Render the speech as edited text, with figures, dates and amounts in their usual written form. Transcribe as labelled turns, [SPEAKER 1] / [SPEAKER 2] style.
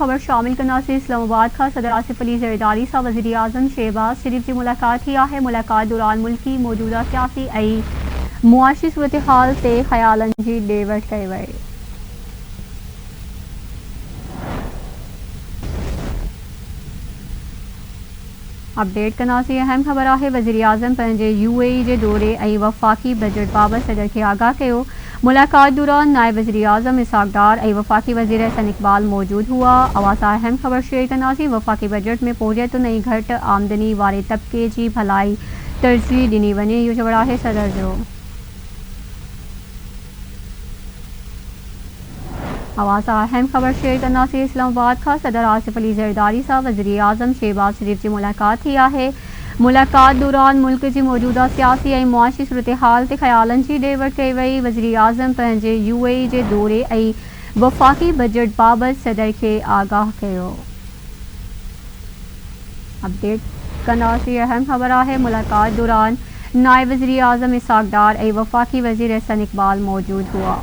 [SPEAKER 1] خبر شامل کرنا سے اسلام آباد کا صدر آصف علی زرداری سا وزیر اعظم شہباز شریف کی ملاقات کیا ہے۔ ملاقات دوران ملکی موجودہ سیاسی ای معاشی صورتحال تے خیالن جی ڈیوٹ کئے وے۔ اپڈیٹ کرنا سی اہم خبر ہے۔ وزیر اعظم پنجے UAE جے دورے ای وفاقی بجٹ بابت صدر کے آگاہ کیو۔ ملاقات دوران نائب وزیر اعظم اسحاق ڈار ای وفاقی وزیر احسن اقبال موجود ہوا۔ آوازہ اہم خبر شیئر کرنا سی وفاقی بجٹ میں پوریت نئی گھٹ آمدنی والے طبقے جی بھلائی ترجیح ڈنی ونے یہ جوڑا ہے صدر جو۔ آوازہ اہم خبر شیئر کرنا سے اسلام آباد کا صدر آصف علی زرداری سا وزیر اعظم شہباز شریف کی ملاقات کیا ہے۔ ملاقات دوران ملک کی موجودہ سیاسی ای معاشی صورتحال تے خیالن جی ڈیوٹ کئی وئی۔ وزیر اعظم پنجے UAE جے دورے ای وفاقی بجٹ بابت صدر کے آگاہ کیو۔ اپڈیٹ کرنا سی اہم خبر ہے۔ ملاقات دوران نائب وزیر اعظم اسحاق ڈار ای وفاقی وزیر احسن اقبال موجود ہوا۔